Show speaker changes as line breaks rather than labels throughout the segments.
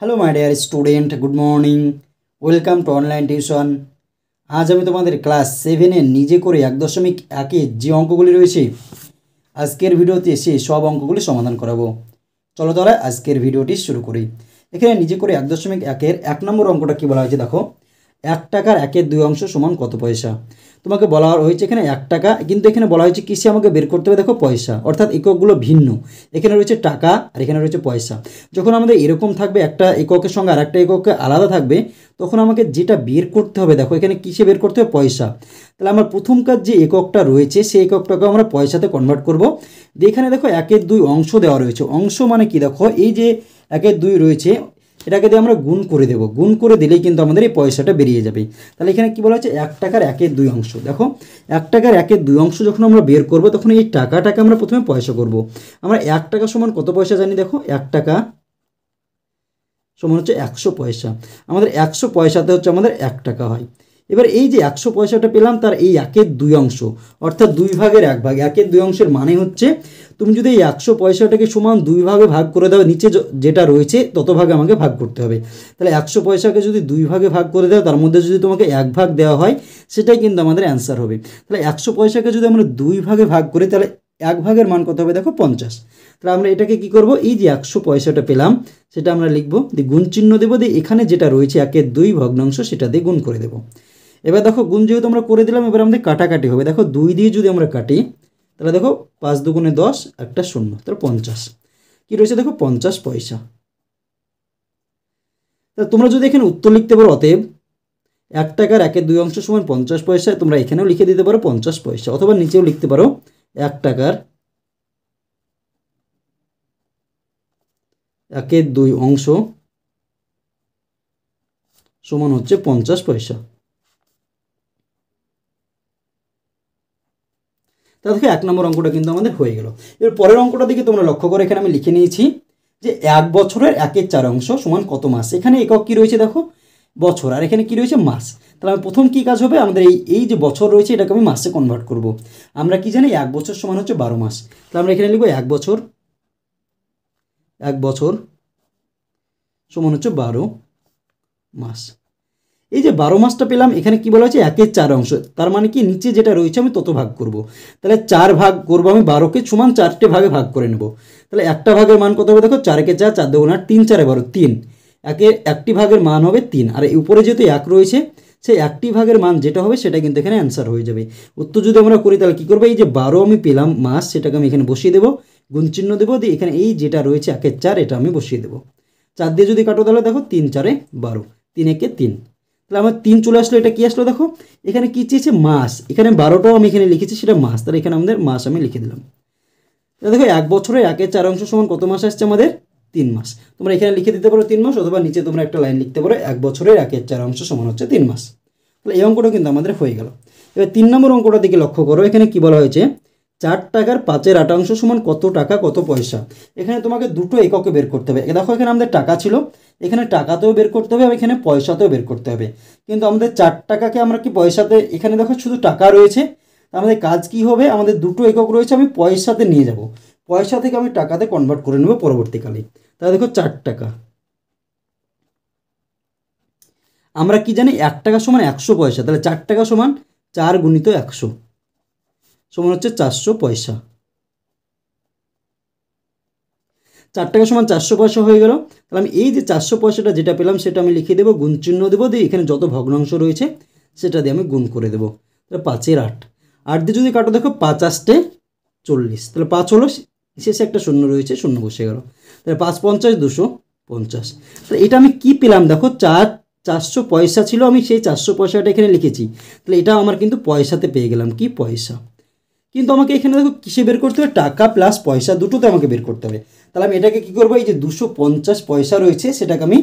Hello my dear student, good morning. Welcome to online tuition. আজ আমি তোমাদের class 7-এর নিজে করে 1.1-এর যে অঙ্কগুলি রয়েছে আজকের ভিডিওতে সব অঙ্কগুলি সমাধান করাবো। চলো তাহলে আজকের ভিডিওটি শুরু করি। এখানে নিজে করে 1.1-এর 1 নম্বর অঙ্কটা কী বলা হয়েছে দেখো, 1 টাকার 1/2 অংশ সমান কত পয়সা। তোমাকে বলা হয়েছে এখানে 1 টাকা, কিন্তু এখানে বলা হয়েছে কিসে আমাকে বের করতে হবে দেখো, পয়সা, অর্থাৎ এককগুলো ভিন্ন। এখানে রয়েছে টাকা আর এখানে রয়েছে পয়সা। যখন আমাদের এরকম থাকবে, একটা এককের সঙ্গে আরেকটা এককে আলাদা থাকবে, তখন আমাকে যেটা বের করতে হবে দেখো, এখানে কিসে বের করতে হবে, পয়সা। তাহলে আমার প্রথম কাজ যে এককটা রয়েছে সেই এককটাকে আমরা পয়সাতে কনভার্ট করব। এখানে দেখো 1/2 অংশ দেওয়া রয়েছে। অংশ মানে কি দেখো, এই যে 1/2 রয়েছে এটাকে দিয়ে আমরা গুণ করে দেবো। গুণ করে দিলেই কিন্তু আমাদের এই পয়সাটা বেরিয়ে যাবে। তাহলে এখানে কি বলা হচ্ছে, 1 টাকার 1/2 অংশ। দেখো 1 টাকার 1/2 অংশ যখন আমরা বের করব, তখন এই টাকাটাকে আমরা প্রথমে পয়সা করব। আমরা 1 টাকা সমান কত পয়সা জানি দেখো, 1 টাকা সমান হচ্ছে 100 পয়সা। আমাদের 100 পয়সাতে হচ্ছে আমাদের 1 টাকা হয়। এবার এই যে 100 পয়সাটা পেলাম, তার এই 1/2 অংশ, অর্থাৎ 2 ভাগের 1 ভাগ। 1/2 অংশের মানে হচ্ছে তুমি যদি এই 100 পয়সাটাকে সমান 2 ভাগে ভাগ করে দাও, নিচে যেটা রয়েছে তত ভাগে আমাকে ভাগ করতে হবে। তাহলে 100 পয়সাকে যদি 2 ভাগে ভাগ করে দাও, তার মধ্যে যদি তোমাকে 1 ভাগ দেওয়া হয়, সেটাই কিন্তু আমাদের অ্যান্সার হবে। তাহলে 100 পয়সাকে যদি আমরা 2 ভাগে ভাগ করি, তাহলে 1 ভাগের মান কত হবে দেখো, 50। তাহলে আমরা এটাকে কি করব, এই যে 100 পয়সাটা পেলাম সেটা আমরা লিখবো, দিয়ে গুণ চিহ্ন দেবো, দিয়ে এখানে যেটা রয়েছে 1/2 ভগ্নাংশ সেটা দিয়ে গুণ করে দেবো। এবার দেখো গুণ যেহেতু আমরা করে দিলাম, এবার আমাদের কাটাকাটি হবে। দেখো 2 দিয়ে যদি আমরা কাটি, তাহলে দেখো 5 দুগুণে 10, একটা শূন্য, তাহলে 50 কি রয়েছে দেখো, 50 পয়সা। তা তোমরা যদি এখানে উত্তর লিখতে পারো, অতএব 1 টাকার 1/2 অংশ সমান 50 পয়সা, তোমরা এখানেও লিখে দিতে পারো 50 পয়সা, অথবা নিচেও লিখতে পারো 1 টাকার 1/2 অংশ সমান হচ্ছে 50 পয়সা। তা দেখো 1 নম্বর অঙ্কটা কিন্তু আমাদের হয়ে গেল। এবার পরের অঙ্কটা দিকে তোমরা লক্ষ্য করে, এখানে আমি লিখে নিয়েছি যে 1 বছরের 1/4 অংশ সমান কত মাস। এখানে একক কি রয়েছে দেখো, বছর, আর এখানে কি রয়েছে, মাস। তাহলে আমি প্রথম কি কাজ হবে, আমাদের এই যে বছর রয়েছে এটাকে আমি মাসে কনভার্ট করব। আমরা কি জানি 1 বছর সমান হচ্ছে 12 মাস। তাহলে আমরা এখানে লিখবো 1 বছর সমান হচ্ছে 12 মাস। এই যে 12 মাসটা পেলাম, এখানে কি বলা হয়েছে 1/4 অংশ, তার মানে কি নিচে যেটা রয়েছে আমি তত ভাগ করব। তাহলে 4 ভাগ করব আমি, 12কে সমান 4টে ভাগে ভাগ করে নেব। তাহলে একটা ভাগের মান কত হবে দেখো, 4 × 4 4 2 8 3 4 12 3। একটি ভাগের মান হবে 3, আর উপরে যেহেতু 1 রয়েছে, সেই একটি ভাগের মান যেটা হবে সেটা কিন্তু এখানে অ্যান্সার হয়ে যাবে। উত্তর যদি আমরা করি, তাহলে কী করবো, এই যে 12 আমি পেলাম মাস, সেটাকে আমি এখানে বসিয়ে দেবো, গুণ চিহ্ন দেবো, দিয়ে এখানে এই যেটা রয়েছে 1/4 এটা আমি বসিয়ে দেবো। 4 দিয়ে যদি কাটো, তাহলে দেখো 3 4 12, 3 1 3। তাহলে আমার 3 চলে আসলো। এটা কি আসলো দেখো, এখানে কি চেয়েছে, মাস। এখানে 12টাও আমি এখানে লিখেছি, সেটা মাস, তাহলে এখানে আমাদের মাস আমি লিখে দিলাম। তাহলে দেখো 1 বছরের 1/4 অংশ সমান কত মাস আসছে আমাদের, 3 মাস। তোমরা এখানে লিখে দিতে পারো 3 মাস, অথবা নিচে তোমরা একটা লাইন লিখতে পারো, 1 বছরের 1/4 অংশ সমান হচ্ছে 3 মাস। তাহলে এই অঙ্কটা কিন্তু আমাদের হয়ে গেল। এবার 3 নম্বর অঙ্কটা দিকে লক্ষ্য করো, এখানে কি বলা হয়েছে, 4 টাকার 5/8 অংশ সমান কত টাকা কত পয়সা। এখানে তোমাকে দুটো এককে বের করতে হবে। দেখো এখানে আমাদের টাকা ছিল, এখানে টাকাতেও বের করতে হবে, এখানে পয়সাতেও বের করতে হবে। কিন্তু আমাদের 4 টাকাকে আমরা কি পয়সাতে, এখানে দেখো শুধু টাকা রয়েছে, আমাদের কাজ কি হবে, আমাদের দুটো একক রয়েছে, আমি পয়সাতে নিয়ে যাব, পয়সা থেকে আমি টাকাতে কনভার্ট করে নেব পরবর্তীকালে। তাহলে দেখো 4 টাকা, আমরা কি জানি 1 টাকা সমান 100 পয়সা। তাহলে 4 টাকা সমান 4 × 100 সমান হচ্ছে 400 পয়সা। 4 টাকা সমান 400 পয়সা হয়ে গেল। তাহলে আমি এই যে 400 পয়সাটা যেটা পেলাম সেটা আমি লিখে দেবো, গুণ চিহ্ন দেবো, দিয়ে এখানে যত ভগ্নাংশ রয়েছে সেটা দিয়ে আমি গুণ করে দেবো। তাহলে 5 8, 8 দিয়ে যদি কাটো দেখো 5 8 40, তাহলে 5 হলো, শেষে একটা শূন্য রয়েছে, শূন্য বসে গেল। তাহলে 5 50 250। তাহলে এটা আমি কি পেলাম দেখো, 400 পয়সা ছিল, আমি সেই 400 পয়সাটা এখানে লিখেছি। তাহলে এটা আমার কিন্তু পয়সাতে পেয়ে গেলাম, কি পয়সা। কিন্তু আমাকে এখানে দেখো কিসে বের করতে হবে, টাকা প্লাস পয়সা দুটোতে আমাকে বের করতে হবে। তাহলে আমি এটাকে কী করবো, এই যে 250 পয়সা রয়েছে সেটাকে আমি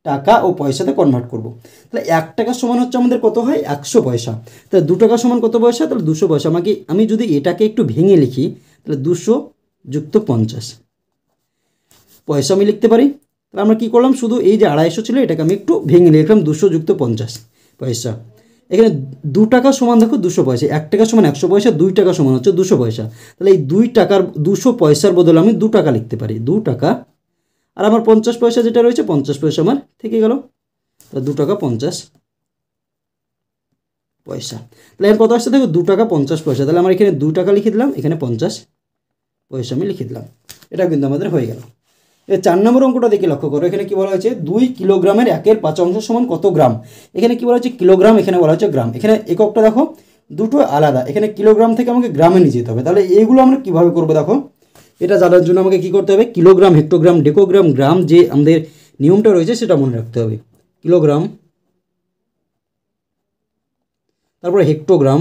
টাকা ও পয়সাতে কনভার্ট করব। তাহলে 1 টাকা সমান হচ্ছে আমাদের কত হয়, 100 পয়সা। তাহলে 2 টাকা সমান কত পয়সা, তাহলে 200 পয়সা। আমি যদি এটাকে একটু ভেঙে লিখি, তাহলে 200 + 50 পয়সা আমি লিখতে পারি। তাহলে আমরা কী করলাম, শুধু এই যে 250 ছিল এটাকে আমি একটু ভেঙে লিখলাম, 200 + 50 পয়সা। এখানে 2 টাকা সমান দেখো 200 পয়সা, 1 টাকা সমান 100 পয়সা, 2 টাকা সমান হচ্ছে 200 পয়সা। তাহলে এই 2 টাকার 200 পয়সার বদলে আমি 2 টাকা লিখতে পারি, 2 টাকা। আর আমার 50 পয়সা যেটা রয়েছে 50 পয়সা আমার থেকে গেল, তাহলে 2 টাকা 50 পয়সা। তাহলে এর কত আসছে দেখো 2 টাকা 50 পয়সা। তাহলে আমরা এখানে 2 টাকা লিখে দিলাম, এখানে 50 পয়সা আমি লিখে দিলাম। এটা কিন্তু আমাদের হয়ে গেল। এর 4 নম্বর অঙ্কটা দেখে লক্ষ্য করো, এখানে কি বলা হয়েছে 2 কিলোগ্রামের 1/5 সমান কত গ্রাম। এখানে কি বলা হচ্ছে কিলোগ্রাম, এখানে বলা হচ্ছে গ্রাম। এখানে এককটা দেখো দুটো আলাদা, এখানে কিলোগ্রাম থেকে আমাকে গ্রামে নিয়ে যেতে হবে। তাহলে এইগুলো আমরা কীভাবে করবো দেখো, এটা জানার জন্য আমাকে কী করতে হবে, কিলোগ্রাম, হেক্টোগ্রাম, ডেকোগ্রাম, গ্রাম যে আমাদের নিয়মটা রয়েছে সেটা মনে রাখতে হবে। কিলোগ্রাম, তারপরে হেক্টোগ্রাম,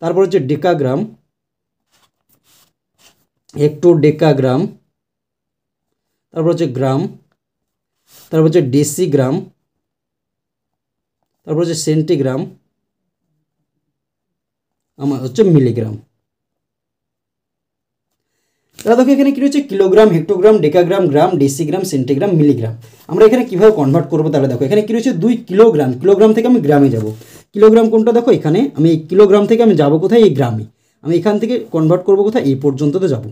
তারপর হচ্ছে ডেকাগ্রাম, হেক্টোডেকাগ্রাম, তারপর হচ্ছে গ্রাম, তারপর হচ্ছে ডেসিগ্রাম, তারপর হচ্ছে সেন্টিগ্রাম, আমার হচ্ছে মিলিগ্রাম। তাহলে দেখো এখানে কী রয়েছে কিলোগ্রাম, হেক্টোগ্রাম, ডেকাগ্রাম, গ্রাম, ডেসিগ্রাম, সেন্টিগ্রাম, মিলিগ্রাম। আমরা এখানে কীভাবে কনভার্ট করবো তাহলে দেখো, এখানে কী রয়েছে 2 কিলোগ্রাম, কিলোগ্রাম থেকে আমি গ্রামে যাব। কিলোগ্রাম কোনটা দেখো, এখানে আমি এই কিলোগ্রাম থেকে আমি যাব কোথায়, এই গ্রামে। আমি এখান থেকে কনভার্ট করবো কোথায়, এই পর্যন্ততে যাব।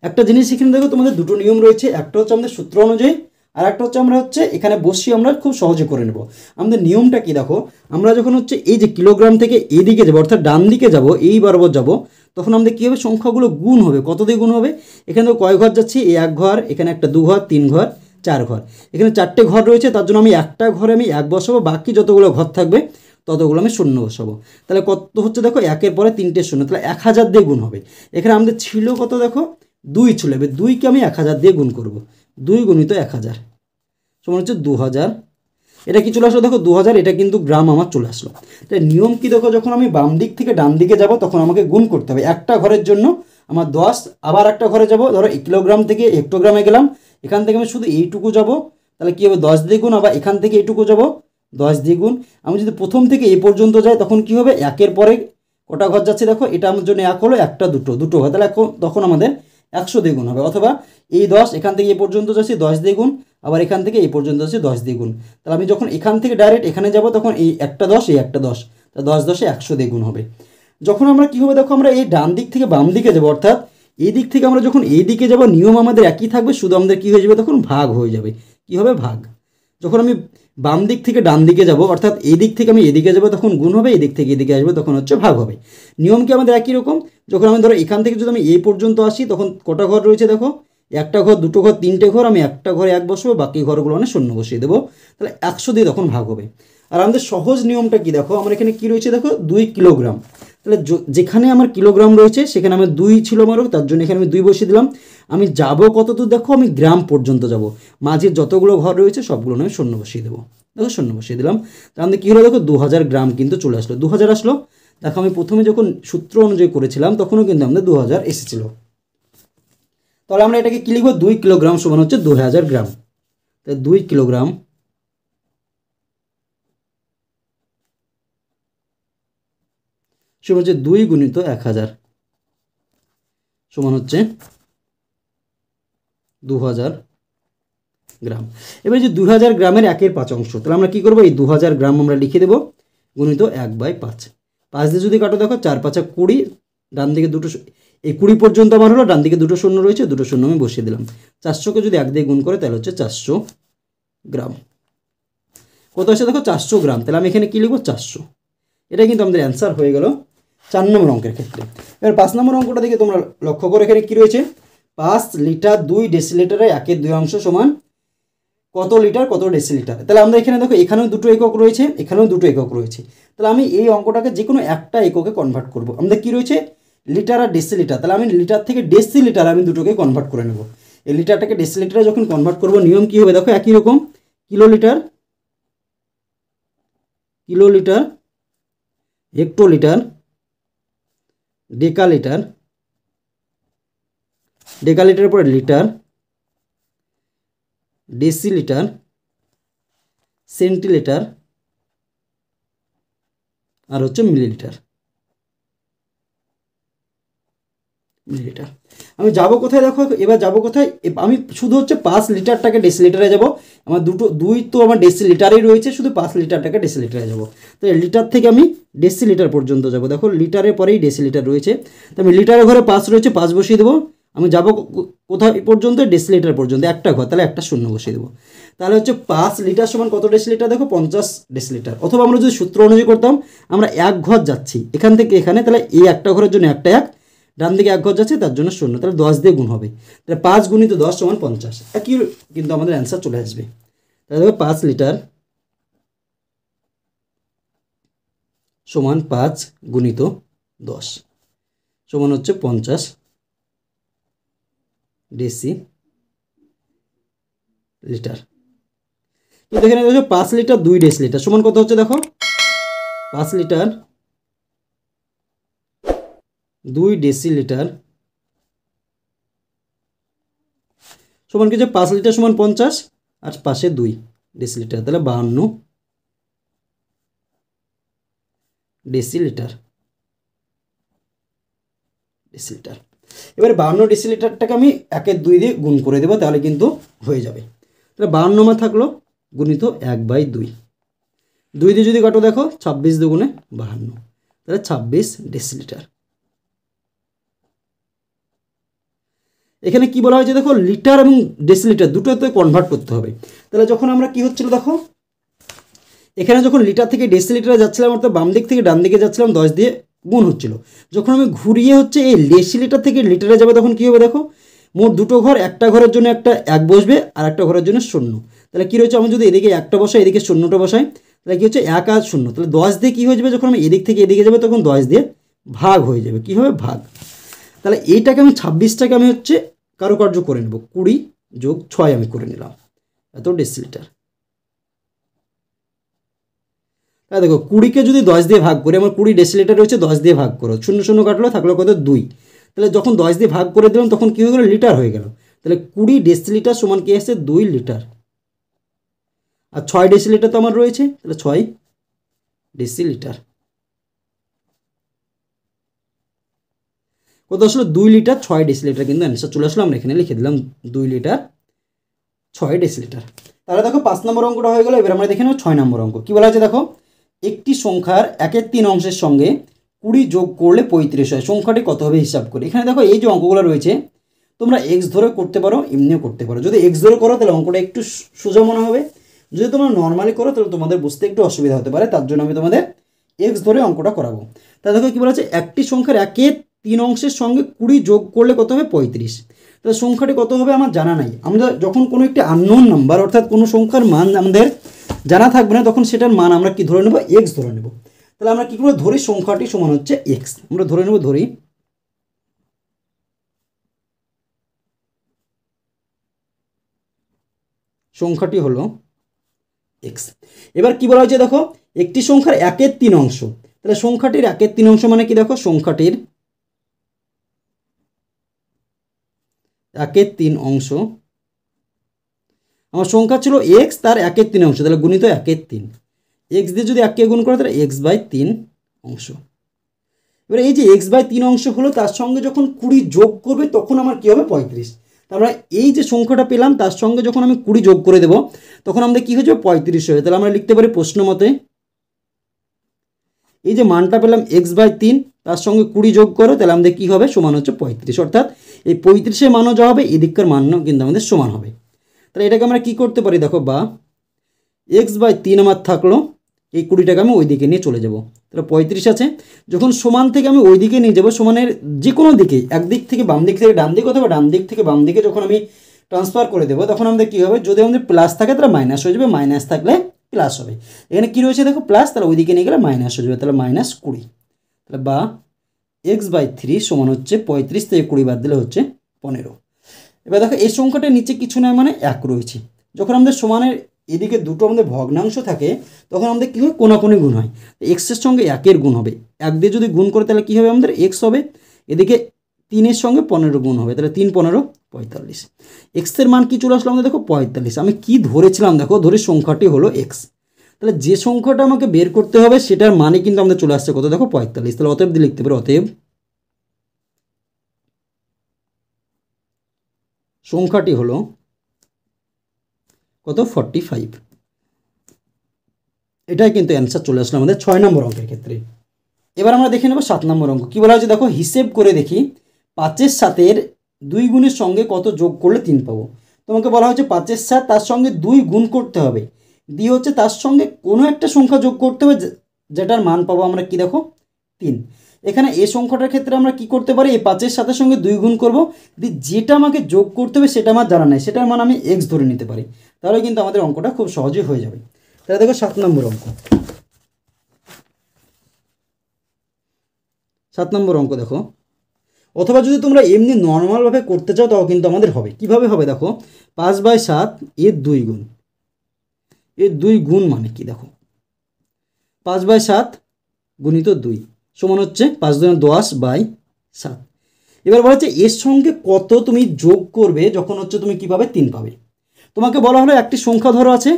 একটা জিনিস এখানে দেখো তোমাদের দুটো নিয়ম রয়েছে, একটা হচ্ছে আমাদের সূত্র অনুযায়ী, আর একটা হচ্ছে আমরা হচ্ছে এখানে বসিয়ে আমরা খুব সহজে করে নেব। আমাদের নিয়মটা কি দেখো, আমরা যখন হচ্ছে এই যে কিলোগ্রাম থেকে এইদিকে যাবো অর্থাৎ ডান দিকে যাব, এই বরাবর যাব, তখন আমাদের কী হবে, সংখ্যাগুলো গুণ হবে। কত দিয়ে গুণ হবে, এখানে তো কয় ঘর যাচ্ছে, এই 1 ঘর, এখানে একটা 2 ঘর, 3 ঘর, 4 ঘর, এখানে 4টে ঘর রয়েছে, তার জন্য আমি একটা ঘরে আমি 1 বসাবো, বাকি যতগুলো ঘর থাকবে ততগুলো আমি শূন্য বসাবো। তাহলে কত হচ্ছে দেখো, 1-এর পরে 3টে শূন্য, তাহলে 1000 দিয়ে গুণ হবে। এখানে আমাদের ছিল কত দেখো 2 ছিল, এবার 2কে আমি 1000 দিয়ে গুণ করব, 2 গুণিত 1000 সমান হচ্ছে 2000। এটা কি চলে আসলো দেখো 2000, এটা কিন্তু গ্রাম আমার চলে আসলো। তাই নিয়ম কি দেখো, যখন আমি বাম দিক থেকে ডান দিকে যাব তখন আমাকে গুণ করতে হবে। একটা ঘরের জন্য আমার 10, আবার একটা ঘরে যাব, ধরো কিলোগ্রাম থেকে হেক্টোগ্রামে গেলাম, এখান থেকে আমি শুধু এইটুকু যাব, তাহলে কী হবে 10 দিয়ে গুণ, আবার এখান থেকে এইটুকু যাব 10 দিয়ে গুণ। আমি যদি প্রথম থেকে এই পর্যন্ত যাই তখন কি হবে, 1-এর পরে কটা ঘর যাচ্ছে দেখো, এটা আমার জন্য 1 হলো, একটা দুটো হয়, তাহলে তখন আমাদের 100 দিয়ে গুণ হবে। অথবা এই 10 এখান থেকে এই পর্যন্ত যাচ্ছি 10 দিয়ে গুণ, আবার এখান থেকে এই পর্যন্ত যাচ্ছি 10 দিয়ে গুণ। তাহলে আমি যখন এখান থেকে ডাইরেক্ট এখানে যাব তখন এই একটা 10, এই একটা 10, তা 10 10-এ 100 দিয়ে গুণ হবে। যখন আমরা কী হবে দেখো, আমরা এই ডান দিক থেকে বাম দিকে যাবো, অর্থাৎ এই দিক থেকে আমরা যখন এই দিকে যাব নিয়ম আমাদের একই থাকবে, শুধু আমাদের কী হয়ে যাবে তখন ভাগ হয়ে যাবে। কী হবে, ভাগ। যখন আমি বাম দিক থেকে ডান দিকে যাব, অর্থাৎ এই দিক থেকে আমি এদিকে যাব তখন গুণ হবে, এই দিক থেকে এদিকে আসবে তখন হচ্ছে ভাগ হবে। নিয়ম কি আমাদের একই রকম। যখন আমি ধরো এখান থেকে যদি আমি এই পর্যন্ত আসি তখন কটা ঘর রয়েছে দেখো, একটা ঘর, দুটো ঘর, 3টে ঘর, আমি একটা ঘরে 1 বসবো, বাকি ঘরগুলো মানে শূন্য বসিয়ে দেবো, তাহলে 100 দিয়ে তখন ভাগ হবে। আর আমাদের সহজ নিয়মটা কি দেখো, আমার এখানে কী রয়েছে দেখো 2 কিলোগ্রাম, তাহলে যেখানে আমার কিলোগ্রাম রয়েছে সেখানে আমার 2 ছিল আমারও, তার জন্য এখানে আমি 2 বসিয়ে দিলাম। আমি যাব কত দূর দেখো, আমি গ্রাম পর্যন্ত যাব, মাঝে যতগুলো ঘর রয়েছে সবগুলো আমি শূন্য বসিয়ে দেবো, দেখো শূন্য বসিয়ে দিলাম। তাহলে কী হলো দেখো 2000 গ্রাম কিন্তু চলে আসলো, 2000 আসলো। দেখো আমি প্রথমে যখন সূত্র অনুযায়ী করেছিলাম তখনও কিন্তু আমাদের 2000 এসেছিল। তাহলে আমরা এটাকে কী লিখবো, 2 কিলোগ্রাম সমান হচ্ছে 2000 গ্রাম। তাহলে 2 কিলোগ্রাম সমান হচ্ছে 2 গুণিত 1000 সমান হচ্ছে 2000 গ্রাম। এবার যে 2000 গ্রামের 1/5, তাহলে আমরা কী করবো, এই 2000 গ্রাম আমরা লিখে দেবো গুণিত 1/5। 5 দিয়ে যদি কাটো দেখো 4 5 20, ডান দিকে দুটো, এই 20 পর্যন্ত আমার হলো, ডান দিকে দুটো শূন্য রয়েছে, দুটো শূন্য আমি বসিয়ে দিলাম। 400কে যদি 1 দিয়ে গুণ করে তাহলে হচ্ছে 400 গ্রাম। কত আসছে দেখো 400 গ্রাম। তাহলে আমি এখানে কী লিখবো 400। এটা কিন্তু আমাদের অ্যান্সার হয়ে গেল 4 নম্বর অঙ্কের ক্ষেত্রে। এবার 5 নম্বর অঙ্কটা দিকে তোমরা লক্ষ্য করে, এখানে কী রয়েছে, 5 লিটার 2 ডেসিলিটারে 1/2 সমান কত লিটার কত ডেসিলিটার। তাহলে আমরা এখানে দেখো এখানেও দুটো একক রয়েছে, এখানেও দুটো একক রয়েছে। তাহলে আমি এই অঙ্কটাকে যে কোনো একটা এককে কনভার্ট করব। আমাদের কী রয়েছে, লিটার আর ডেসিলিটার, তাহলে আমি লিটার থেকে ডেসিলিটার আমি দুটোকে কনভার্ট করে নেব। এই লিটারটাকে ডেসিলিটারে যখন কনভার্ট করব নিয়ম কী হবে দেখো, একই রকম, কিলোলিটার, কিলোলিটার, হেক্টোলিটার, ডেকালিটার, ডেকালিটারের পরে লিটার, ডেসিলিটার, সেন্টিলিটার, আর হচ্ছে মিলিলিটার। মিলিলিটার আমি যাব কোথায় দেখো, এবার যাব কোথায়, আমি শুধু হচ্ছে 5 লিটারটাকে ডেসিলিটারে যাব। আমার দুই তো আমার ডেসিলিটারেই রয়েছে, শুধু 5 লিটারটাকে ডেসিলিটারে যাব। তো লিটার থেকে আমি ডেসিলিটার পর্যন্ত যাব। দেখো লিটারের পরেই ডেসিলিটার রয়েছে, তো আমি লিটারের ঘরে 5 রয়েছে, 5 বসিয়ে দেবো। আমি যাব কোথাও পর্যন্ত, ডেসিলিটার পর্যন্ত, একটা ঘর, তাহলে একটা শূন্য বসিয়ে দেবো। তাহলে হচ্ছে 5 লিটার সমান কত ডেসিলিটার, দেখো 50 ডেসিলিটার। অথবা আমরা যদি সূত্র অনুযায়ী করতাম, আমরা এক ঘর যাচ্ছি এখান থেকে এখানে, তাহলে এই একটা ঘরের জন্য একটা এক, ডান দিকে এক ঘর যাচ্ছে তার জন্য শূন্য, তাহলে 10 দিয়ে গুণ হবে, তাহলে 5 গুণিত 10 সমান 50, একই কিন্তু আমাদের অ্যান্সার চলে আসবে। তাহলে দেখো 5 লিটার সমান 5 গুণিত 10 সমান হচ্ছে 50 ডেসি লিটার। কিন্তু এখানে দেখো 5 লিটার 2 ডেসিলিটার সমান কত হচ্ছে, দেখো 5 লিটার 2 ডেসিলিটার সমান কি, যে 5 লিটার সমান 50 আর পাশে 2 ডেসিলিটার, তাহলে 52 ডেসিলিটার। ডেসিলিটার এবারে 52 ডেসিলিটারটাকে আমি 1/2 দিয়ে গুণ করে দেবো, তাহলে কিন্তু হয়ে যাবে। তাহলে 52 আমার থাকলো গুণিত 1/2, 2 দিয়ে যদি কাটো দেখো 26 দুগুণে 52, তাহলে 26 ডেসিলিটার। এখানে কি বলা হয়েছে দেখো, লিটার এবং ডেসিলিটার দুটোতে কনভার্ট করতে হবে। তাহলে যখন আমরা কি হচ্ছিল দেখো, এখানে যখন লিটার থেকে ডেসিলিটারে যাচ্ছিলাম অর্থাৎ বাম দিক থেকে ডান দিকে যাচ্ছিলাম 10 দিয়ে গুণ হচ্ছিল, যখন আমি ঘুরিয়ে হচ্ছে এই ডেসিলিটার থেকে লিটারে যাবে তখন কী হবে দেখো, মোট দুটো ঘর, একটা ঘরের জন্য একটা এক বসবে আর একটা ঘরের জন্য শূন্য। তাহলে কী রয়েছে, আমি যদি এদিকে একটা বসাই এদিকে শূন্যটা বসাই, তাহলে কী হচ্ছে 1 আর 0, তাহলে 10 দিয়ে কী হয়ে যাবে, যখন আমি এদিক থেকে এদিকে যাবে তখন 10 দিয়ে ভাগ হয়ে যাবে, কী হবে ভাগ। তাহলে এইটাকে আমি 26টাকে আমি হচ্ছে কারুকার্য করে নেব, 20 যোগ 6 আমি করে নিলাম, এত ডেসিলিটার। তাহলে দেখো 20কে যদি 10 দিয়ে ভাগ করি, আমার 20 ডেসিলিটার রয়েছে, 10 দিয়ে ভাগ করো, 0 0 কাটলো, থাকলো কত 2, তাহলে যখন 10 দিয়ে ভাগ করে দিলাম তখন কী হয়ে গেলো, লিটার হয়ে গেল। তাহলে 20 ডেসিলিটার সমান কি আসছে, 2 লিটার। আর 6 ডেসিলিটার তো আমার রয়েছে, তাহলে 6 ডেসিলিটার কত আসলো, 2 লিটার 6 ডেসিলিটার কিন্তু অ্যান্সার চলে আসলো। আমরা এখানে লিখে দিলাম 2 লিটার 6 ডেসিলিটার। তাহলে দেখো 5 নম্বর অঙ্কটা হয়ে গেল। এবার আমরা দেখে নেব 6 নম্বর অঙ্ক। কী বলা আছে দেখো, একটি সংখ্যার 1/3 অংশের সঙ্গে 20 যোগ করলে 35 হয়, সংখ্যাটি কত হবে হিসাব করি। এখানে দেখো এই যে অঙ্কগুলো রয়েছে, তোমরা এক্স ধরে করতে পারো, এমনিও করতে পারো। যদি এক্স ধরে করো তাহলে অঙ্কটা একটু সোজা মনে হবে, যদি তোমরা নর্মালি করো তাহলে তোমাদের বুঝতে একটু অসুবিধা হতে পারে, তার জন্য আমি তোমাদের এক্স ধরে অঙ্কটা করাবো। তাহলে দেখো কী বলা আছে, একটি সংখ্যার 1/3 অংশের সঙ্গে 20 যোগ করলে কত হবে 35। তাহলে সংখ্যাটি কত হবে আমার জানা নাই। আমরা যখন কোনো একটি আননোন নাম্বার অর্থাৎ কোনো সংখ্যার মান আমাদের জানা থাকবে না, তখন সেটার মান আমরা কি ধরে নেব, এক্স ধরে নেব। তাহলে আমরা কী করবো, ধরি সংখ্যাটি সমান হচ্ছে এক্স, আমরা ধরে নেব, ধরি সংখ্যাটি হলো এক্স। এবার কি বলা হয়েছে দেখো, একটি সংখ্যার 1/3 অংশ, তাহলে সংখ্যাটির 1/3 অংশ মানে কি দেখো, সংখ্যাটির 1/3 অংশ, আমার সংখ্যা ছিল এক্স, তার 1/3 অংশ, তাহলে গুণিত 1/3, এক্স দিয়ে যদি 1কে গুণ করে তাহলে x/3 অংশ। এবার এই যে x/3 অংশ হলো, তার সঙ্গে যখন 20 যোগ করবে তখন আমার কী হবে 35। তারপরে এই যে সংখ্যাটা পেলাম তার সঙ্গে যখন আমি 20 যোগ করে দেবো তখন আমাদের কী হয়ে যাবে 35 হবে। তাহলে আমরা লিখতে পারি প্রশ্ন মতে, এই যে মানটা পেলাম x/3, তার সঙ্গে 20 যোগ করো, তাহলে আমাদের কী হবে, সমান হচ্ছে 35। অর্থাৎ এই 35-এর মানও যা হবে এদিককার মানও কিন্তু আমাদের সমান হবে। তাহলে এটাকে আমরা কী করতে পারি দেখো, বা x/3 আমার থাকলো, এই 20টাকে আমি ওই দিকে নিয়ে চলে যাব, তাহলে 35 আছে, যখন সমান থেকে আমি ওই দিকে নিয়ে যাবো, সমানের যে কোনো দিকে, একদিক থেকে বাম দিক থেকে ডান দিক অথবা ডান দিক থেকে বাম দিকে যখন আমি ট্রান্সফার করে দেবো তখন আমাদের কী হবে, যদি আমাদের প্লাস থাকে তাহলে মাইনাস হয়ে যাবে, মাইনাস থাকলে প্লাস হবে। এখানে কী রয়েছে দেখো প্লাস, তাহলে ওই দিকে নিয়ে গেলে মাইনাস হয়ে যাবে, তাহলে -20। তাহলে বা x/3 সমান হচ্ছে 35 থেকে 20 বাদ দিলে হচ্ছে 15। এবার দেখো এই সংখ্যাটার নিচে কিছু নয় মানে 1 রয়েছে, যখন আমাদের সমানের এদিকে দুটো আমাদের ভগ্নাংশ থাকে তখন আমাদের কী হয়, কোনাকুনি গুণ হয়, এক্সের সঙ্গে 1-এর গুণ হবে, 1 দিয়ে যদি গুণ করে তাহলে কী হবে আমাদের এক্স হবে, এদিকে 3-এর সঙ্গে 15 গুণ হবে, তাহলে 3 15 45, এক্সের মান কী চলে আসলো আমাদের দেখো 45। আমি কি ধরেছিলাম দেখো, ধরে সংখ্যাটি হলো এক্স, তাহলে যে সংখ্যাটা আমাকে বের করতে হবে সেটার মানে কিন্তু আমাদের চলে আসছে কত দেখো 45। তাহলে অতএব দিয়ে লিখতে পারি, অতএব সংখ্যাটি হলো কত 45। এটাই কিন্তু অ্যান্সার চলে আসলো আমাদের 6 নম্বর অঙ্কের ক্ষেত্রে। এবার আমরা দেখে নেব 7 নম্বর অঙ্ক। কী বলা হয়েছে দেখো, হিসেব করে দেখি 5-এর 7-এর দুই গুণের সঙ্গে কত যোগ করলে 3 পাবো। তোমাকে বলা হচ্ছে 5 7 তার সঙ্গে 2 গুণ করতে হবে, দিয়ে হচ্ছে তার সঙ্গে কোনো একটা সংখ্যা যোগ করতে হবে যেটার মান পাবো আমরা কি দেখো 3। এখানে এই সংখ্যাটার ক্ষেত্রে আমরা কি করতে পারি, এই 5 7 সঙ্গে 2 গুণ করব, দিয়ে যেটা আমাকে যোগ করতে হবে সেটা আমার জানা নাই, সেটার মান আমি x ধরে নিতে পারি, তাহলে কিন্তু আমাদের অঙ্কটা খুব সহজেই হয়ে যাবে। তাহলে দেখো 7 নম্বর অঙ্ক। 7 নম্বর অঙ্ক দেখো, অথবা যদি তোমরা এমনি নর্মালভাবে করতে চাও তাও কিন্তু আমাদের হবে। কিভাবে হবে দেখো, 5/7 এর 2 গুণ, এর 2 গুণ মানে কি দেখো 5/7 গুণিত 2 সমান হচ্ছে 5 × 10/7। এবার বলা হচ্ছে এর সঙ্গে কত তুমি যোগ করবে যখন হচ্ছে তুমি কী পাবে 3 পাবে। তোমাকে বলা হলো একটি সংখ্যা ধরো আছে,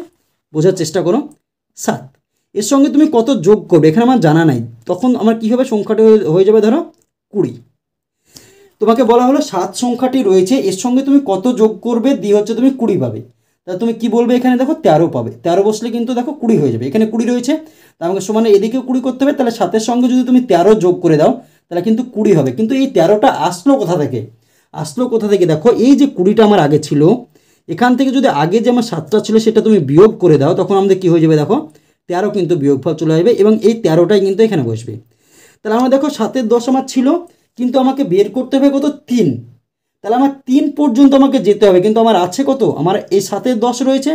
বোঝার চেষ্টা করো 7, এর সঙ্গে তুমি কত যোগ করবে এখানে আমার জানা নাই, তখন আমার কী হবে সংখ্যাটি হয়ে যাবে ধরো 20। তোমাকে বলা হলো 7 সংখ্যাটি রয়েছে, এর সঙ্গে তুমি কত যোগ করবে দিয়ে হচ্ছে তুমি 20 পাবে। তাহলে তুমি কি বলবে এখানে দেখো 13 পাবে, 13 বসলে কিন্তু দেখো 20 হয়ে যাবে, এখানে 20 রয়েছে, তা আমাকে সমানে এদিকেও 20 করতে হবে, তাহলে 7-এর সঙ্গে যদি তুমি 13 যোগ করে দাও তাহলে কিন্তু 20 হবে। কিন্তু এই 13টা আসলো কোথা থেকে, আসলো কোথা থেকে দেখো, এই যে 20টা আমার আগে ছিল, এখান থেকে যদি আগে যে আমার 7টা ছিল সেটা তুমি বিয়োগ করে দাও, তখন আমাদের কী হয়ে যাবে দেখো 13 কিন্তু বিয়োগফল চলে আসবে এবং এই 13টাই কিন্তু এখানে বসবে। তাহলে আমরা দেখো 7-এর 10 আমার ছিল, কিন্তু আমাকে বের করতে হবে কত 3, তাহলে আমার 3 পর্যন্ত আমাকে যেতে হবে, কিন্তু আমার আছে কত, আমার এই 7-এর 10 রয়েছে,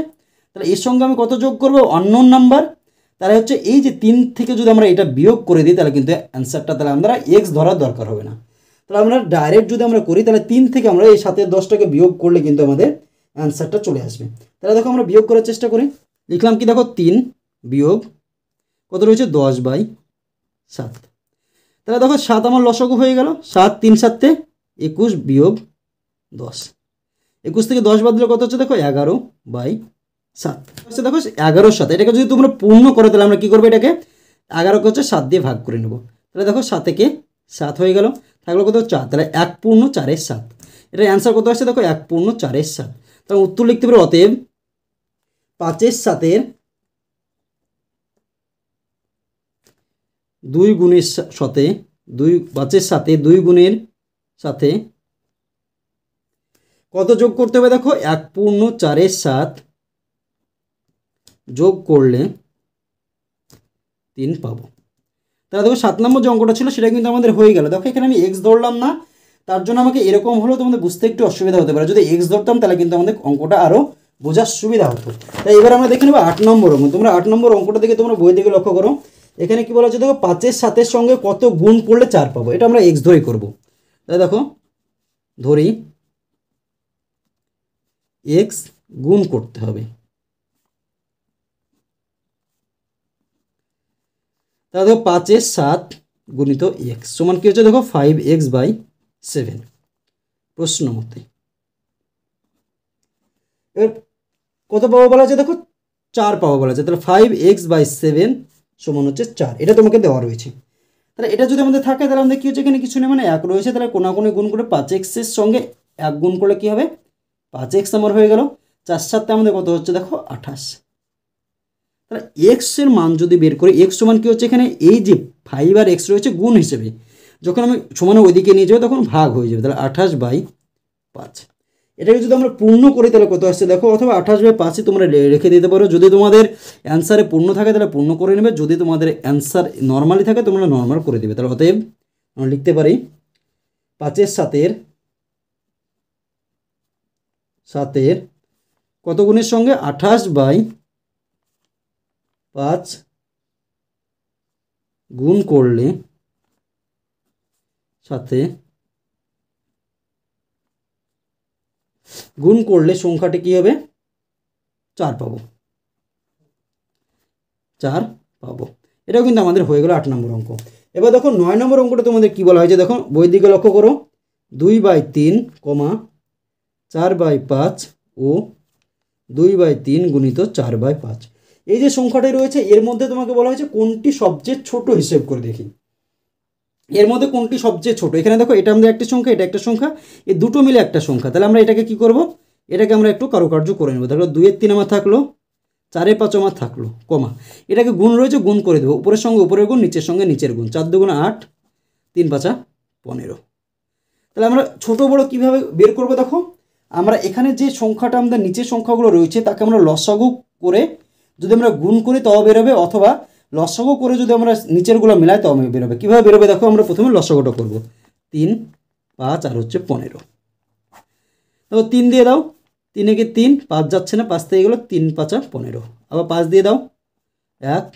তাহলে এর সঙ্গে আমি কত যোগ করবো অননোন নাম্বার, তাহলে হচ্ছে এই যে 3 থেকে যদি আমরা এটা বিয়োগ করে দিই তাহলে কিন্তু অ্যান্সারটা তাহলে আমরা এক্স ধরার দরকার হবে না। তাহলে আমরা ডাইরেক্ট যদি আমরা করি তাহলে 3 থেকে আমরা এই 7-এর 10টাকে বিয়োগ করলে কিন্তু আমাদের অ্যান্সারটা চলে আসবে। তাহলে দেখো আমরা বিয়োগ করার চেষ্টা করি, লিখলাম কি দেখো 3 বিয়োগ কত রয়েছে 10/7। তাহলে দেখো 7 আমার লসাগু হয়ে গেল, 7 3 7 21 বিয়োগ 10, 21 থেকে 10 বাদ দিলে কত হচ্ছে দেখো 11/7 হচ্ছে। দেখো 11-এর সাথে এটাকে যদি তোমরা পূর্ণ করো তাহলে আমরা কী করবো, এটাকে 11কে হচ্ছে 7 দিয়ে ভাগ করে নেব, তাহলে দেখো 7 থেকে 7 হয়ে গেল, থাকলো কত 4, তাহলে 1/4/7। এটার অ্যান্সার কত আসছে দেখো 1/4/7। তাহলে উত্তর লিখতে পারো অতএব 5/7 2 গুণের সাথে 5/7 2 গুণের সাথে কত যোগ করতে হবে দেখো 1/4/7 যোগ করলে 3 পাবো। তাহলে দেখো 7 নম্বর যে অঙ্কটা ছিল সেটা কিন্তু আমাদের হয়ে গেল। দেখো এখানে আমি এক্স ধরলাম না, তার জন্য আমাকে এরকম হলেও তোমাদের বুঝতে একটু অসুবিধা হতে পারে, যদি এক্স ধরতাম তাহলে কিন্তু আমাদের অঙ্কটা আরও বোঝার সুবিধা হতো। তাই এবার আমরা দেখে নেবো 8 নম্বর অঙ্ক। তোমরা 8 নম্বর অঙ্কটা দেখে তোমরা বই দিকে লক্ষ্য করো, এখানে কি বলা হচ্ছে দেখো 5/7 সঙ্গে কত গুণ করলে 4 পাবো, এটা আমরা এক্স ধরেই করবো। তাহলে দেখো ধরি এক্স গুণ করতে হবে, তাহলে দেখো 5/7 গুণিত এক্স সমান কী হচ্ছে দেখো 5x/7 প্রশ্ন মতে। এবার কত পাবো বলা আছে দেখো 4 পাবো বলা আছে, তাহলে 5x/7 সমান হচ্ছে 4, এটা তোমাকে দেওয়া রয়েছে। তাহলে এটা যদি আমাদের থাকে তাহলে আমাদের কী হচ্ছে এখানে কিছু নেই মানে 1 রয়েছে, তাহলে কোনাকুনি গুণ করে 5x-এর সঙ্গে 1 গুণ করলে কী হবে 5x আমার হয়ে গেল, 4/7 আমাদের কত হচ্ছে দেখো 28। তাহলে এক্সের মান যদি বের করি, এক্স সমান কী হচ্ছে এখানে এই যে 5 আর এক্স রয়েছে গুণ হিসেবে, যখন আমি সমানে ওইদিকে নিয়ে যাবো তখন ভাগ হয়ে যাবে, তাহলে 28/5। এটাকে যদি আমরা পূর্ণ করি তাহলে কত আসছে দেখো, অথবা 28/5 তোমরা রেখে দিতে পারো, যদি তোমাদের অ্যান্সারে পূর্ণ থাকে তাহলে পূর্ণ করে নেবে, যদি তোমাদের অ্যান্সার নর্মালি থাকে তোমরা নর্মাল করে দেবে। তাহলে অতএব আমরা লিখতে পারি 5/7 কত গুণের সঙ্গে 28/5 গুণ করলে সাথে গুণ করলে সংখ্যাটি কী হবে 4 পাবো, 4 পাবো। এটাও কিন্তু আমাদের হয়ে গেল 8 নম্বর অঙ্ক। এবার দেখো 9 নম্বর অঙ্কটা তোমাদের কী বলা হয়েছে দেখো, বই দিকে লক্ষ্য করো, 2/3, 4/5 ও 2/3 গুণিত 4/5। এই যে সংখ্যাটি রয়েছে এর মধ্যে তোমাকে বলা হয়েছে কোনটি সবচেয়ে ছোট হিসেব করে দেখি, এর মধ্যে কোনটি সবচেয়ে ছোট। এখানে দেখো এটা আমাদের একটা সংখ্যা, এটা একটা সংখ্যা, এই দুটো মিলে একটা সংখ্যা, তাহলে আমরা এটাকে কি করব, এটাকে আমরা একটু কারুকার্য করে নেব। দেখো 2/3 আমার থাকলো, 4/5 আমার থাকলো, এটাকে গুণ রয়েছে গুণ করে দেবো, উপরের সঙ্গে উপরের গুণ, নিচের সঙ্গে নিচের গুণ, 4 × 2 = 8, 3 × 5 = 15। তাহলে আমরা ছোট বড় কিভাবে বের করব দেখো, আমরা এখানে যে সংখ্যাটা আমাদের নিচের সংখ্যাগুলো রয়েছে তাকে আমরা লসাগু করে যদি আমরা গুণ করি তবে বেরোবে, অথবা লসাগু করে যদি আমরা নিচেরগুলো মিলাই তবে বেরোবে। কীভাবে বেরোবে দেখো, আমরা প্রথমে লসাগুটা করব। 3, 5 আর হচ্ছে 15। দেখো 3 দিয়ে দাও, 3 একে 3, 5 যাচ্ছে না, 5 থেকে গেলো 3 5 15। আবার 5 দিয়ে দাও, 1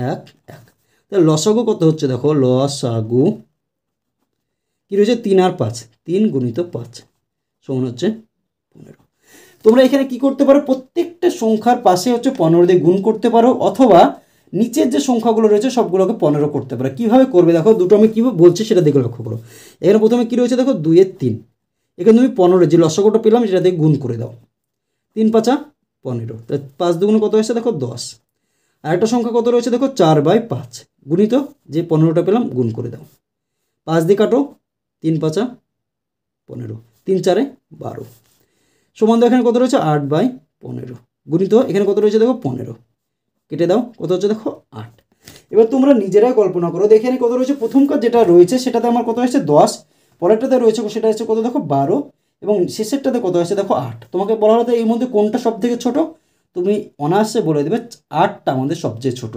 1 1। তাহলে লসাগু কত হচ্ছে দেখো, লসাগু কী রয়েছে 3 আর 5, 3 গুণিত 5 সমান হচ্ছে 15। তোমরা এখানে কি করতে পারো, প্রত্যেকটা সংখ্যার পাশে হচ্ছে 15 দিয়ে গুণ করতে পারো, অথবা নিচের যে সংখ্যাগুলো রয়েছে সবগুলোকে 15 করতে পারো। কীভাবে করবে দেখো, দুটো আমি কীভাবে বলছি সেটা দেখে লক্ষ্য করো। এখানে প্রথমে কী রয়েছে দেখো, 2 এর 3, এখানে তুমি 15 যে লসাগুটা পেলাম সেটা দিয়ে গুণ করে দাও, 3 5 15। তাহলে 5 দুগুণে কত হয়েছে দেখো 10। আর একটা সংখ্যা কত রয়েছে দেখো, 4/5 গুণিত যে 15টা পেলাম গুণ করে দাও, 5 দিয়ে কাটো, 3 5 15, 3 4 12 সমান। এখানে কত রয়েছে 8/15 গুণিত এখানে কত রয়েছে দেখো 15, কেটে দাও, কত হচ্ছে দেখো 8। এবার তোমরা নিজেরাই কল্পনা করো, দেখে কত রয়েছে, প্রথমকার যেটা রয়েছে সেটাতে আমার কত হয়েছে 10, পরেরটাতে রয়েছে সেটা হচ্ছে কত দেখো 12, এবং শেষেরটাতে কত হয়েছে দেখো 8। তোমাকে বলা হতো এই মধ্যে কোনটা সব থেকে ছোটো, তুমি অনায়াসে বলে দেবে 8টা আমাদের সবচেয়ে ছোট।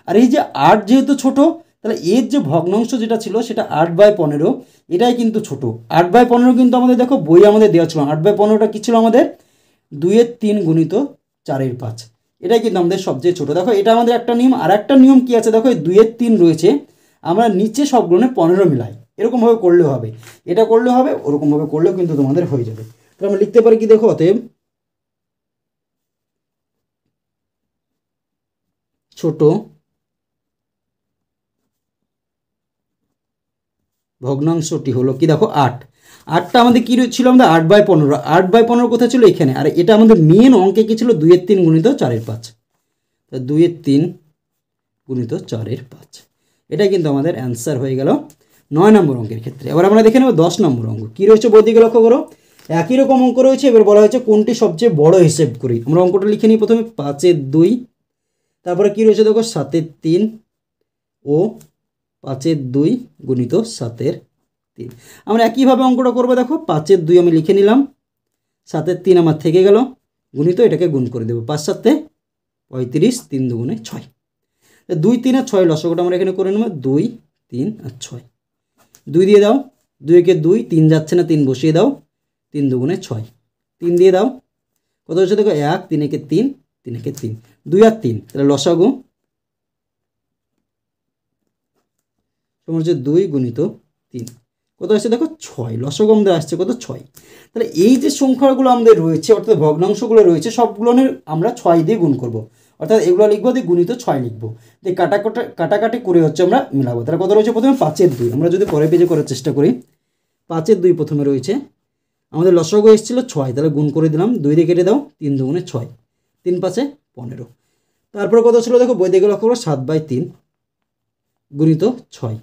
আর এই যে 8 যেহেতু ছোট, তাহলে এর যে ভগ্নাংশ যেটা ছিল সেটা 8/15, এটাই কিন্তু ছোট। 8/15 কিন্তু আমাদের দেখো বই আমাদের দেওয়া ছিল, 8/15টা কী ছিল আমাদের, 2 এর 3 গুণিত 4 এর 5, এটাই কিন্তু আমাদের সবচেয়ে ছোট। দেখো এটা আমাদের একটা নিয়ম। আর একটা নিয়ম কী আছে দেখো, এই 2 এর 3 রয়েছে, আমরা নিচে সবগুলো 15 মিলাই, এরকমভাবে করলেও হবে, এটা করলেও হবে, ওরকমভাবে করলেও কিন্তু তোমাদের হয়ে যাবে। তাহলে আমরা লিখতে পারি কি দেখো, অতএব ছোট ভগ্নাংশটি হলো কি দেখো 8। 8টা আমাদের কী ছিল, আমাদের 8/15, 8/15 কোথায় ছিল এখানে, আর এটা আমাদের মেন অঙ্কে কী ছিল, 2 এর 3 গুণিত 4 এর 5। 2 এর 3 গুণিত 4 এর 5, এটাই কিন্তু আমাদের অ্যান্সার হয়ে গেল 9 নম্বর অঙ্কের ক্ষেত্রে। এবার আমরা দেখে নেব 10 নম্বর অঙ্ক কী রয়েছে, বই দিকে লক্ষ্য করো। একই রকম অঙ্ক রয়েছে, এবার বলা হয়েছে কোনটি সবচেয়ে বড় হিসেব করি। আমরা অঙ্কটা লিখে নিই প্রথমে, 5 এর 2, তারপরে কী রয়েছে দেখো 7 এর 3 ও 5 এর 2 গুণিত 7 এর 3। আমরা একইভাবে অঙ্কটা করবো। দেখো 5 এর 2 আমি লিখে নিলাম, 7 এর 3 আমার থেকে গেল, গুণিত এটাকে গুণ করে দেবো, 5 7 35, 3 দুগুণে 6। 2 3 আর 6 লসাগুটা আমরা এখানে করে নেব, 2 3 আর 6। 2 দিয়ে দাও, 2 একে 2, 3 যাচ্ছে না, 3 বসিয়ে দাও, 3 দুগুণে 6। 3 দিয়ে দাও, কত হচ্ছে দেখো 1, 3 একে 3, 3 একে 3, 2 আর 3, তাহলে লসাগু সমান হচ্ছে 2 গুণিত 3, কত আসছে দেখো 6। লসাগু আমাদের আসছে কত 6। তাহলে এই যে সংখ্যাগুলো আমাদের রয়েছে, অর্থাৎ ভগ্নাংশগুলো রয়েছে, সবগুলো আমরা 6 দিয়ে গুণ করব, অর্থাৎ এগুলো লিখবো দিয়ে গুণিত 6 লিখবো, দিয়ে কাটাকাটি করে হচ্ছে আমরা মিলাবো। তাহলে কত রয়েছে, প্রথমে 5 এর 2, আমরা যদি পরে পেজে করার চেষ্টা করি, 5 এর 2 প্রথমে রয়েছে, আমাদের লসাগু এসেছিলো 6, তাহলে গুণ করে দিলাম, 2 দিয়ে কেটে দাও, 3 দুগুণে 6, 3 5 15। তারপরে কত ছিল দেখো, বই দিকে লক্ষ্য করো, 7/3 গুণিত 6,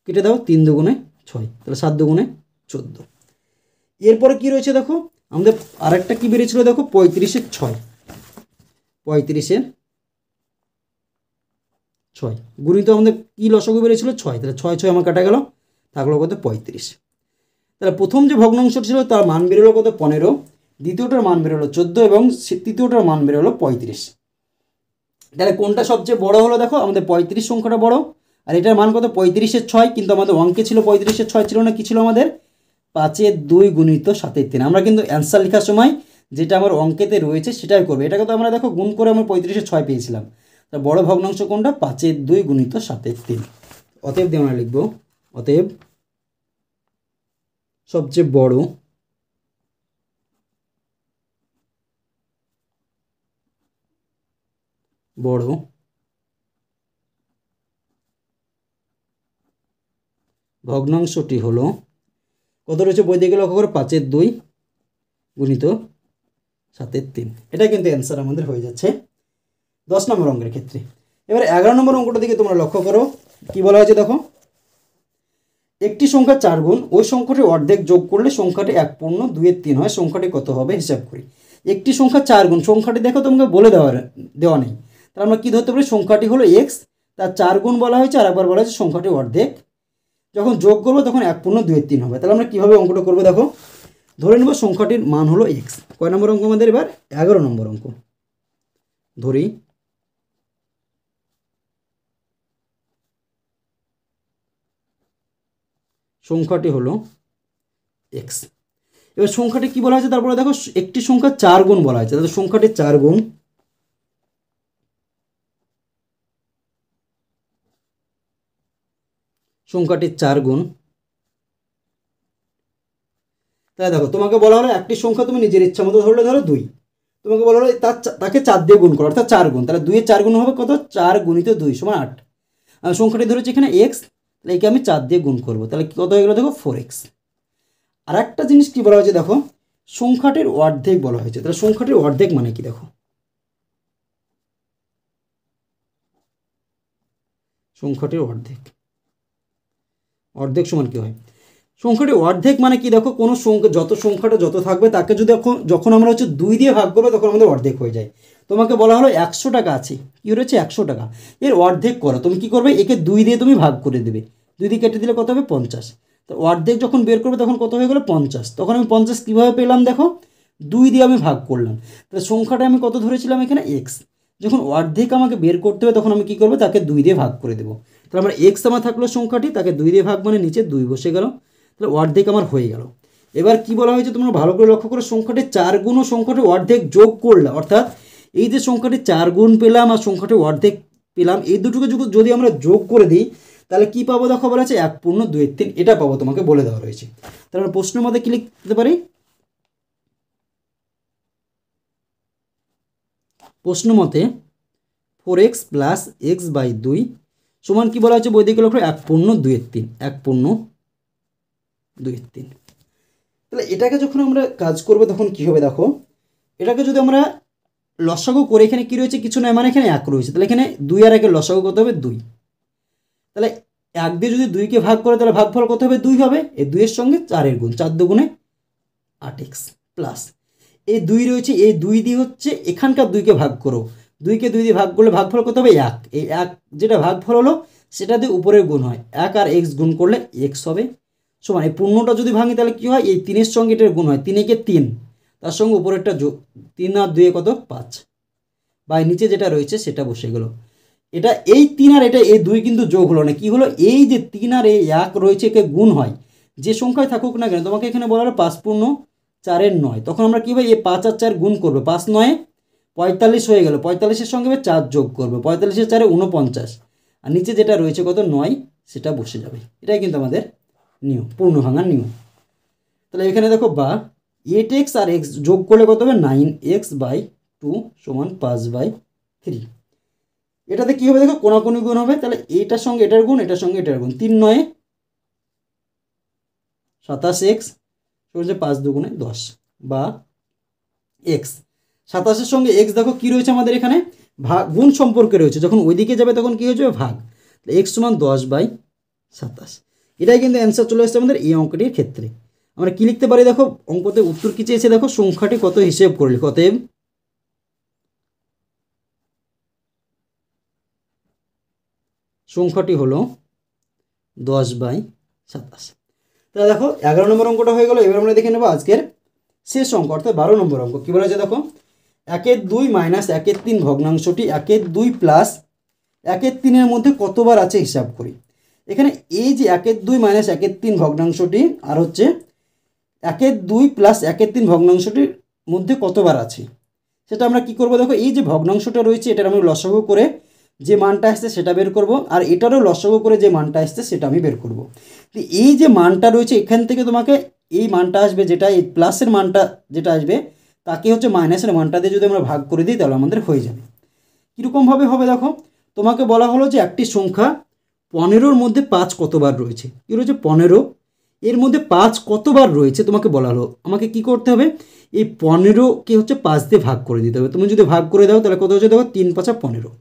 কেটে দাও, 3 দুগুণে 6, তাহলে 7 দুগুণে 14। এরপরে কি রয়েছে দেখো, আমাদের আরেকটা কি বেরিয়েছিল দেখো, 35 এর 6, 35 এর 6 গুণিত আমাদের কি লসাগু বেরিয়েছিল 6, তাহলে 6 6 আমার কাটা গেল, থাকলো কত 35। তাহলে প্রথম যে ভগ্নাংশ ছিল তার মান বেরোলো কত 15, দ্বিতীয়টার মান বেরোলো 14 এবং তৃতীয়টার মান বেরোলো 35। তাহলে কোনটা সবচেয়ে বড় হলো দেখো, আমাদের 35 সংখ্যাটা বড়, আর এটার মান কত 35 এর 6, কিন্তু আমাদের অঙ্কে ছিল 35 এর 6 ছিল না, কি ছিল আমাদের 5 এর 2 গুণিত 7 এর 3। আমরা কিন্তু অ্যান্সার লেখার সময় যেটা আমার অঙ্কেতে রয়েছে সেটাই করবো, এটাকে তো আমরা দেখো গুণ করে আমরা 35 এর 6 পেয়েছিলাম। তা বড় ভগ্নাংশ কোনটা, 5 এর 2 গুণিত 7 এর 3। অতএব দিয়ে আমরা লিখবো, অতএব সবচেয়ে বড় ভগ্নাংশটি হলো, কত রয়েছে বই দিকে লক্ষ্য করে, 5 এর 2 গুণিত 7 এর 3। এটা কিন্তু অ্যান্সার আমাদের হয়ে যাচ্ছে 10 নম্বর অঙ্কের ক্ষেত্রে। এবার 11 নম্বর অঙ্কটা দিকে তোমরা লক্ষ্য করো, কি বলা হয়েছে দেখো, একটি সংখ্যা 4 গুণ ওই সংখ্যাটি অর্ধেক যোগ করলে সংখ্যাটি 1/2 এর 3 হয়, সংখ্যাটি কত হবে হিসাব করি। একটি সংখ্যা 4 গুণ, সংখ্যাটি দেখো তোমাকে বলে দেওয়া নেই, তাহলে আমরা কী ধরতে পারি, সংখ্যাটি হলো এক্স, তার 4 গুণ বলা হয়েছে, আর একবার বলা হয়েছে সংখ্যাটি অর্ধেক, যখন যোগ করবো তখন 1/2 হবে। তাহলে আমরা কীভাবে অঙ্কটা করবো দেখো, ধরে নেব সংখ্যাটির মান হলো এক্স। কয় নম্বর অঙ্ক আমাদের এবার? 11 নম্বর অঙ্ক। ধরি সংখ্যাটি হলো এক্স। এবার সংখ্যাটি কি বলা হয়েছে, তারপরে দেখো একটি সংখ্যা 4 গুণ বলা হয়েছে, তাহলে সংখ্যাটি 4 গুণ, সংখ্যাটি 4 গুণ। তাহলে দেখো তোমাকে বলা হলো একটি সংখ্যা তুমি নিজের ইচ্ছা মতো ধরলে, ধরো 2, তোমাকে বলা হলো তাকে 4 দিয়ে গুণ করো, অর্থাৎ 4 গুণ। তাহলে 2 এর 4 গুণ হবে কত? 4 গুণিত 2 সমান 8। আর সংখ্যাটি ধরেছি এখানে এক্স, তাহলে একে আমি 4 দিয়ে গুণ করবো, তাহলে কত হয়ে গেলো দেখো 4x। আর একটা জিনিস কি বলা হয়েছে দেখো, সংখ্যাটির অর্ধেক বলা হয়েছে। তাহলে সংখ্যাটির অর্ধেক মানে কি দেখো, সংখ্যাটির অর্ধেক, অর্ধেক সমান কি হয়? সংখ্যাটির অর্ধেক মানে কি দেখো, কোনো সংখ্যা সংখ্যাটা যত থাকবে তাকে যদি যখন আমরা হচ্ছে 2 দিয়ে ভাগ করবো তখন আমাদের অর্ধেক হয়ে যায়। তোমাকে বলা হলো 100 টাকা আছে, কি রয়েছে 100 টাকা, এর অর্ধেক করো। তুমি কি করবে, একে 2 দিয়ে তুমি ভাগ করে দেবে, 2 দিয়ে কেটে দিলে কত হবে 50। তো অর্ধেক যখন বের করবে তখন কত হয়ে গেলো 50। তখন আমি 50 কীভাবে পেলাম দেখো, 2 দিয়ে আমি ভাগ করলাম। তাহলে সংখ্যাটা আমি কত ধরেছিলাম এখানে এক্স, যখন অর্ধেক আমাকে বের করতে হবে তখন আমি কী করবো, তাকে 2 দিয়ে ভাগ করে দেবো। তাহলে আমার এক্স আমার থাকলো সংখ্যাটি, তাকে 2 দিয়ে ভাগ মানে নিচে 2 বসে গেল, তাহলে অর্ধেক আমার হয়ে গেল। এবার কি বলা হয়েছে তোমরা ভালো করে লক্ষ্য করে, সংখ্যাটি 4 গুণ ও সংখ্যাটি অর্ধেক যোগ করলে, অর্থাৎ এই যে সংখ্যাটি 4 গুণ পেলাম আর সংখ্যাটি অর্ধেক পেলাম, এই দুটোকে যদি আমরা যোগ করে দিই তাহলে কি পাবো দেখো, বলা আছে 1/2 এটা পাবো, তোমাকে বলে দেওয়া রয়েছে। তাহলে প্রশ্নের মধ্যে কি লিখতে পারি, প্রশ্ন মতে 4x প্লাস এক্স বাই 2 সমান কি বলা হয়েছে বৈদিক লক্ষ্য 1/2, 1/2। তাহলে এটাকে যখন আমরা কাজ করবো তখন কি হবে দেখো, এটাকে যদি আমরা লসাগু করে, এখানে কি রয়েছে কিছু নয়, মানে এখানে 1 রয়েছে, তাহলে এখানে 2 আর 1 লসাগু কত হবে 2। তাহলে 1 দিয়ে যদি 2কে ভাগ করে তাহলে ভাগফল কত হবে 2 হবে, এই 2 এর সঙ্গে 4 এর গুণ, 4 দুগুণে 8x প্লাস এই 2 রয়েছে, এই 2 দিয়ে হচ্ছে এখানকার 2কে ভাগ করো, 2কে 2 দিয়ে ভাগ করলে ভাগফল কত হবে 1, এই 1 যেটা ভাগফল হলো সেটা দিয়ে উপরের গুণ হয়, 1 আর x গুণ করলে x হবে, সমান এই পূর্ণটা যদি ভাঙি তাহলে কি হয়, এই 3-এর সঙ্গে এটার গুণ হয়, 3 3, তার সঙ্গে উপরেরটা 3 আর 2 কত 5, বা নিচে যেটা রয়েছে সেটা বসে গেল। এটা এই 3 আর এটা এই 2 কিন্তু যোগ হলো না, কি হলো, এই যে 3 আর এই 1 রয়েছে একে গুণ হয়, যে সংখ্যায় থাকুক না কেন, তোমাকে এখানে বলা হলো 5×4 9, তখন আমরা কী হবে, এই 5 আর 4 গুণ করবে, 5 9 45 হয়ে গেল, 45-এর সঙ্গে 4 যোগ করবে, 45-এর 4 49, আর নিচে যেটা রয়েছে কত 9 সেটা বসে যাবে। এটাই কিন্তু আমাদের নিয়ম, পূর্ণ ভাঙার নিয়ম। তাহলে এখানে দেখো বা 8x আর x যোগ করলে কত হবে 9x/2 সমান 5/3। এটাতে কী হবে দেখো, কোনাকুনি গুণ হবে, তাহলে এটার সঙ্গে এটার গুণ, এটার সঙ্গে এটার গুণ, 3 9 27x সমান 5 2 10, বা x 27-এর সঙ্গে x দেখো কি রয়েছে আমাদের এখানে ভাগ গুণ সম্পর্কে রয়েছে, যখন ওইদিকে যাবে তখন কী হয়ে যাবে ভাগ, x সমান 10/27। এটাই কিন্তু অ্যান্সার চলে আসছে আমাদের এই অঙ্কটির ক্ষেত্রে। আমরা কি লিখতে পারি দেখো, অঙ্কতে উত্তর কি চেয়েছে দেখো, সংখ্যাটি কত হিসেব করলে, অতএব সংখ্যাটি হলো 10/27। তাহলে দেখো 11 নম্বর অঙ্কটা হয়ে গেল। এবার আমরা দেখে নেবো আজকের শেষ অঙ্ক, অর্থাৎ 12 নম্বর অঙ্ক। কী বলেছে দেখো, 1/2 মাইনাস 1/3 ভগ্নাংশটি 1/2 প্লাস 1/3 মধ্যে কতবার আছে হিসাব করি। এখানে এই যে 1/2 মাইনাস 1/3 ভগ্নাংশটি আর হচ্ছে 1/2 প্লাস 1/3 ভগ্নাংশটির মধ্যে কতবার আছে সেটা আমরা কি করব দেখো, এই যে ভগ্নাংশটা রয়েছে এটার আমি লসাগু করে যে মানটা আসছে সেটা বের করব, আর এটারও লসাগু করে যে মানটা আসছে সেটা আমি বের করব। তো এই যে মানটা রয়েছে এখান থেকে তোমাকে এই মানটা আসবে, যেটা এই প্লাসের মানটা যেটা আসবে তাকে হচ্ছে মাইনাসের মানটা দিয়ে যদি আমরা ভাগ করে দিই তাহলে আমাদের হয়ে যাবে। কীরকমভাবে হবে দেখো, তোমাকে বলা হলো যে একটি সংখ্যা 15-র মধ্যে 5 কতবার রয়েছে, কী রয়েছে 15, এর মধ্যে 5 কতবার রয়েছে তোমাকে বলা হলো। আমাকে কি করতে হবে, এই 15কে হচ্ছে 5 দিয়ে ভাগ করে দিতে হবে। তুমি যদি ভাগ করে দাও তাহলে কত হচ্ছে দেখো 3 5 15।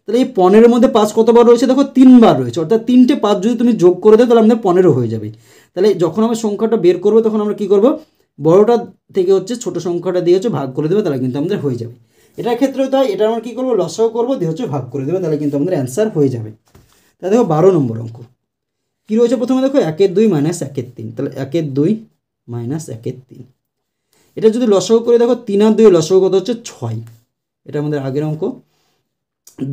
তাহলে এই 15-এর মধ্যে 5 কতবার রয়েছে দেখো 3বার রয়েছে, অর্থাৎ 3টে 5 যদি তুমি যোগ করে দাও তাহলে আমাদের 15 হয়ে যাবে। তাহলে যখন আমরা সংখ্যাটা বের করবো তখন আমরা কী করবো, বড়টা থেকে হচ্ছে ছোটো সংখ্যাটা দিয়ে হচ্ছে ভাগ করে দেবে, তাহলে কিন্তু আমাদের হয়ে যাবে। এটার ক্ষেত্রেও তাই, এটা আমরা কী করবো লসাগু করবো দিয়ে হচ্ছে ভাগ করে দেবে, তাহলে কিন্তু আমাদের অ্যান্সার হয়ে যাবে। তাহলে দেখো 12 নম্বর অঙ্ক। কী রয়েছে প্রথমে দেখো 1-2 মাইনাস 1-3, তাহলে 1-2 মাইনাস 1-3। এটা যদি লসাগু করে দেখো 3 আর 2 লসাগু কত হচ্ছে 6, এটা আমাদের আগের অঙ্ক।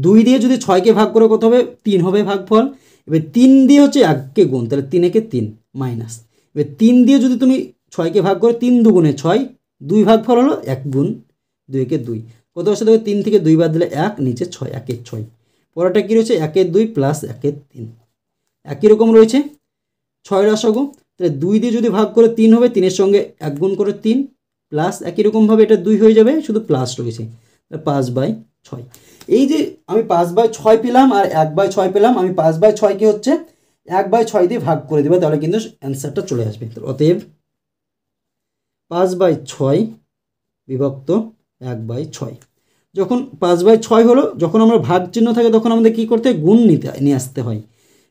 2 দিয়ে যদি 6কে ভাগ করে কত হবে 3 হবে ভাগফল। এবার 3 দিয়ে হচ্ছে 1কে গুণ, তাহলে 3-একে 3 মাইনাস। এবার 3 দিয়ে যদি তুমি 6কে ভাগ করে 3 দুগুণে 6, 2 ভাগফল হলো 1 গুণ 2-একে 2, কত আসছে দেখো 3 থেকে 2 বাদ দিলে 1, নিচে 6, 1-এর 6। পরেরটা কী রয়েছে 1-2 প্লাস 1-3, একই রকম রয়েছে 6 লসাগু, তাহলে 2 দিয়ে যদি ভাগ করে 3 হবে, 3-এর সঙ্গে 1 গুণ করে 3 প্লাস একই রকমভাবে এটা 2 হয়ে যাবে, শুধু প্লাস রয়েছে, 5/6। এই যে আমি 5/6 পেলাম আর 1/6 পেলাম, আমি 5/6কে হচ্ছে 1/6 দিয়ে ভাগ করে দেবো, তাহলে কিন্তু অ্যান্সারটা চলে আসবে। অতএব 5/6 বিভক্ত 1/6। যখন 5/6 হলো, যখন আমরা ভাগ চিহ্ন থাকে তখন আমাদের কী করতে হয়, গুণ নিয়ে আসতে হয়।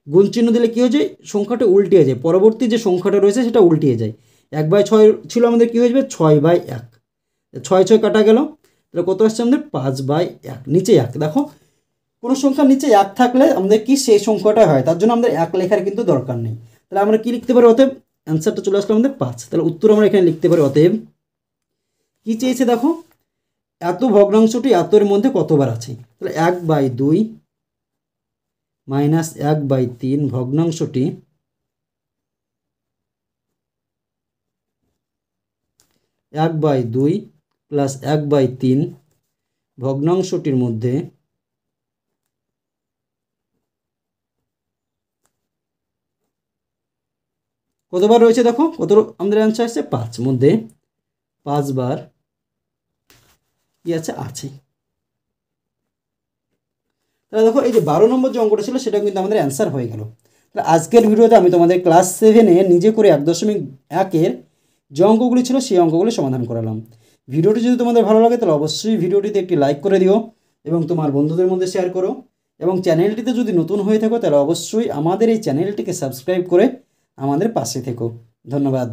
গুণ চিহ্ন দিলে কী হয়ে যায়, সংখ্যাটা উল্টে যায়, পরবর্তী যে সংখ্যাটা রয়েছে সেটা উল্টে যায়। 1/6 ছিল আমাদের কী হয়ে যাবে 6/1, 6 কাটা গেল, তাহলে কত আসছে আমাদের 5/1, নিচে 1। দেখো কোনো সংখ্যার নিচে 1 থাকলে আমাদের কি সেই সংখ্যাটা হয়, তার জন্য আমাদের 1 লেখার কিন্তু দরকার নেই। তাহলে আমরা কি লিখতে পারি, অতএব অ্যান্সারটা চলে আসলো আমাদের 5। তাহলে উত্তর আমরা এখানে লিখতে পারি। অতএব কী চেয়েছে দেখো, এত ভগ্নাংশটি এতর মধ্যে কতবার আছে, তাহলে 1/2 মাইনাস 1/3 ভগ্নাংশটি 1/2 প্লাস 1/3 ভগ্নাংশটির মধ্যে কতবার রয়েছে, দেখো কত আমাদের অ্যান্সার আসছে 5, মধ্যে 5 বার কি আছে। তাহলে দেখো এই যে 12 নম্বর যে অঙ্কটা ছিল সেটা কিন্তু আমাদের অ্যান্সার হয়ে গেল। তাহলে আজকের ভিডিওতে আমি তোমাদের ক্লাস 7-এ নিজে করে 1.1-এর যে অঙ্কগুলি ছিল সেই অঙ্কগুলি সমাধান করালাম। ভিডিওটি যদি তোমাদের ভালো লাগে তাহলে অবশ্যই ভিডিওটিতে একটি লাইক করে দিও এবং তোমার বন্ধুদের মধ্যে শেয়ার করো, এবং চ্যানেলটিতে যদি নতুন হয়ে থাকো তাহলে অবশ্যই আমাদের এই চ্যানেলটিকে সাবস্ক্রাইব করে আমাদের পাশে থেকো। ধন্যবাদ।